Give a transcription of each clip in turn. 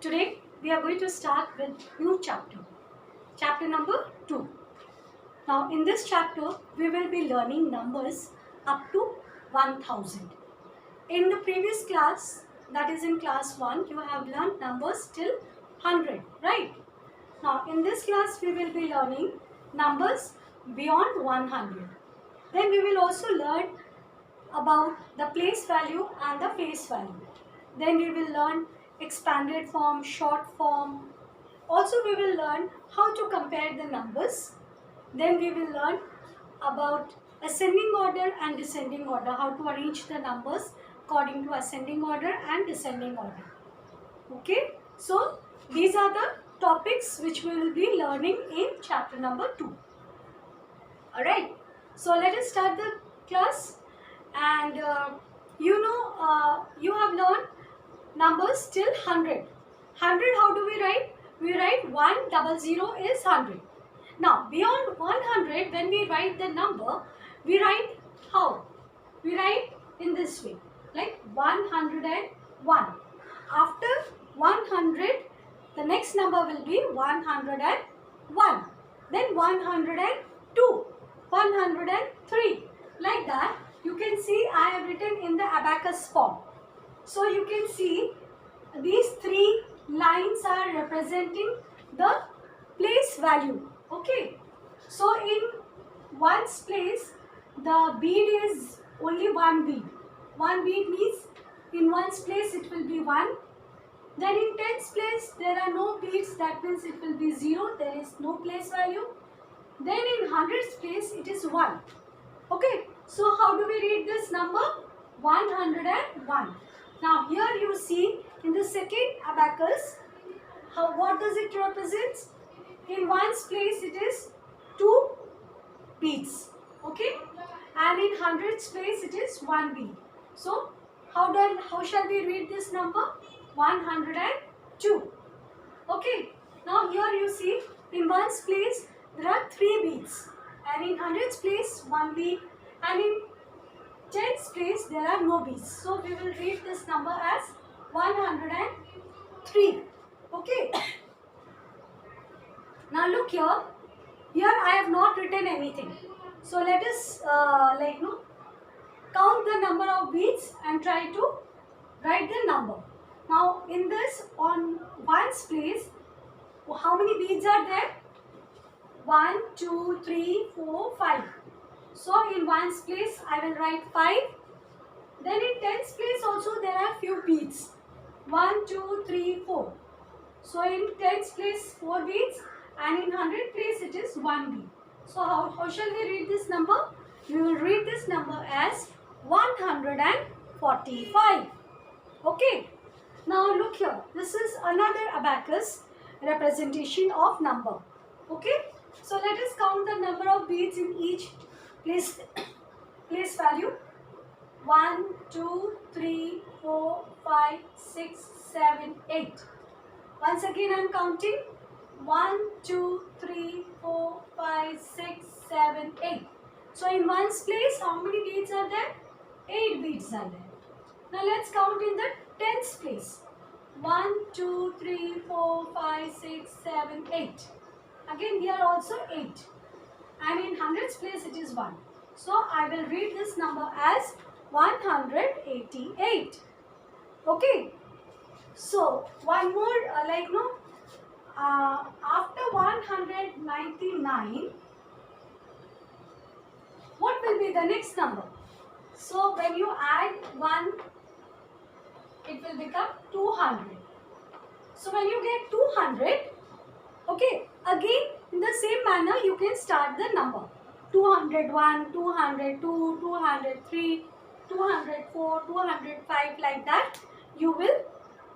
Today we are going to start with new chapter number 2. Now in this chapter we will be learning numbers up to 1000. In the previous class, that is in class 1, you have learned numbers till 100, right? Now in this class we will be learning numbers beyond 100. Then we will also learn about the place value and the face value. Then we will learn expanded form, short form. Also we will learn how to compare the numbers. Then we will learn about ascending order and descending order, how to arrange the numbers according to ascending order and descending order. Okay, so these are the topics which we will be learning in chapter number 2. Alright, so let us start the class. And you have learned numbers till 100. 100, how do we write? We write 100 is 100. Now beyond 100, when we write the number, we write how? We write in this way, like 101. After 100, the next number will be 101. Then 102, 103. Like that, you can see I have written in the abacus form. So you can see these three lines are representing the place value. Okay. So in one's place, the bead is only one bead. One bead means in one's place it will be 1. Then in tens place there are no beads, that means it will be 0. There is no place value. Then in hundreds place it is 1. Okay. So how do we read this number? 101. Now here you see in the second abacus, what does it represent? In one's place it is 2 beads. Okay. And in hundreds place it is 1 bead. So how shall we read this number? 102. Okay. Now here you see in one's place there are 3 beads. And in hundreds place 1 bead. And in tens place there are no beads. So we will read this number as 103. Okay. Now look here. Here I have not written anything. So let us count the number of beads and try to write the number. Now in this, on one's place, how many beads are there? 1, 2, 3, 4, 5. So in one's place I will write 5. Then in tens place also there are few beads. 1, 2, 3, 4. So in tens place 4 beads, and in 100 place it is 1 bead. So how shall we read this number? We will read this number as 145. Okay. Now look here. This is another abacus representation of number. Okay. So let us count the number of beads in each place value. 1, 2, 3, 4, 5, 6, 7, 8. Once again I am counting. 1, 2, 3, 4, 5, 6, 7, 8. So in one's place, how many beads are there? 8 beads are there. Now let's count in the tens place. 1, 2, 3, 4, 5, 6, 7, 8. Again here also 8. And in hundreds place it is 1. So I will read this number as 188. Okay. So one more after 199, what will be the next number? So when you add 1, it will become 200. So when you get 200, okay, again in the same manner you can start the number. 201, 202, 203, 204, 205, like that you will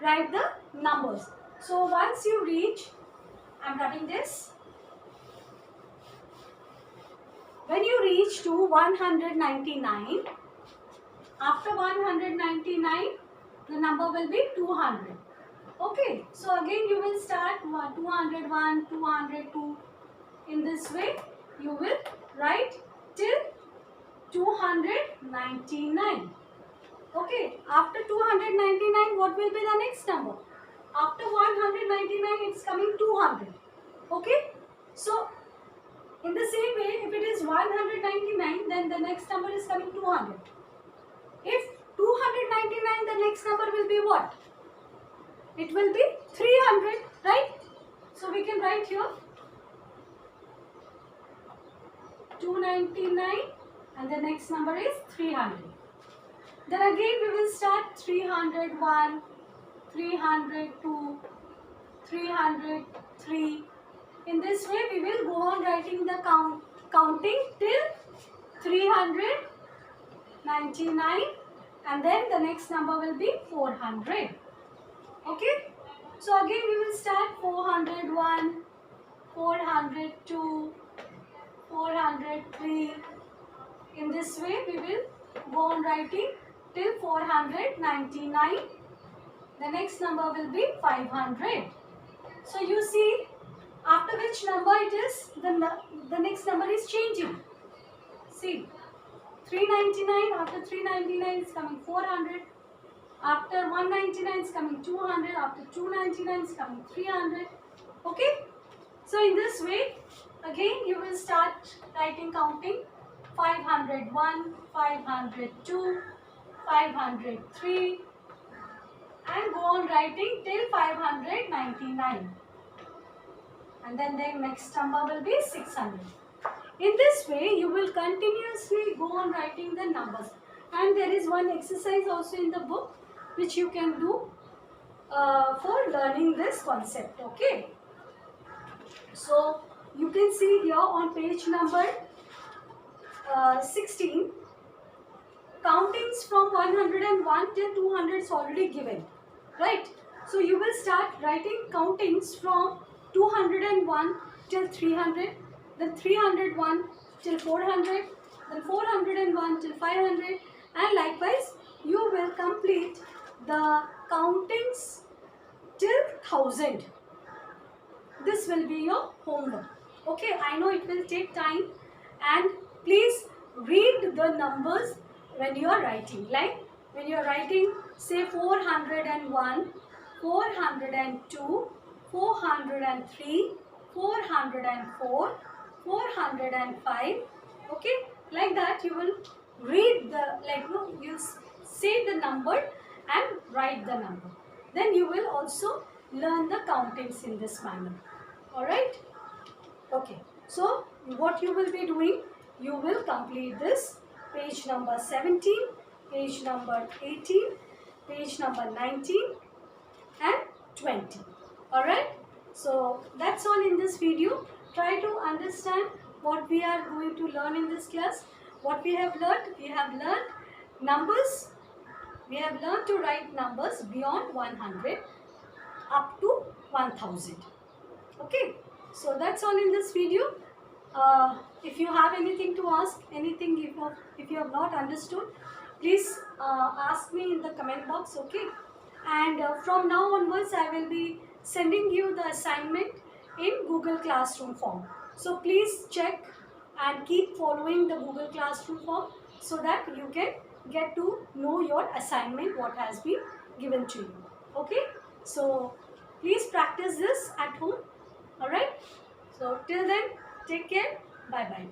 write the numbers. So once you reach, I am writing this. When you reach to 199, after 199, the number will be 200. Okay, so again you will start 201, 202. In this way, you will write till 299. Okay, after 299, what will be the next number? After 199 it's coming 200. Okay, so in the same way, if it is 199, then the next number is coming 200. If 299, the next number will be what? It will be 300, right? So we can write here 299 and the next number is 300. Then again we will start 301, 302, 303. In this way we will go on writing the counting till 399 and then the next number will be 400. Okay. So again we will start 401, 402, 403. In this way we will go on writing till 499. The next number will be 500. So you see, after which number it is, the next number is changing. See, 399, after 399 is coming 400. After 199 is coming 200. After 299 is coming 300. Okay. So in this way, again you will start writing counting 501, 502, 503 and go on writing till 599. And then the next number will be 600. In this way, you will continuously go on writing the numbers. And there is one exercise also in the book which you can do for learning this concept. Okay. So you can see here on page number 16, countings from 101 till 200 is already given, right? So you will start writing countings from 201 till 300, then 301 till 400, then 401 till 500, and likewise you will complete the countings till 1000. This will be your homework. Okay, I know it will take time, and please read the numbers when you are writing. Like when you are writing, say 401, 402, 403, 404, 405. Okay, like that you will read the you say the number and write the number. Then you will also learn the countings in this manner. Alright? Okay. So what you will be doing, you will complete this page number 17, page number 18, page number 19 and 20. Alright? So that's all in this video. Try to understand what we are going to learn in this class. What we have learned numbers. We have learned to write numbers beyond 100 up to 1000. Okay. So that's all in this video. If you have anything to ask, anything if you have not understood, please ask me in the comment box. Okay. And from now onwards, I will be sending you the assignment in Google Classroom form. So please check and keep following the Google Classroom form so that you can get to know your assignment, what has been given to you. Okay. So please practice this at home. Alright. So till then, take care. Bye bye.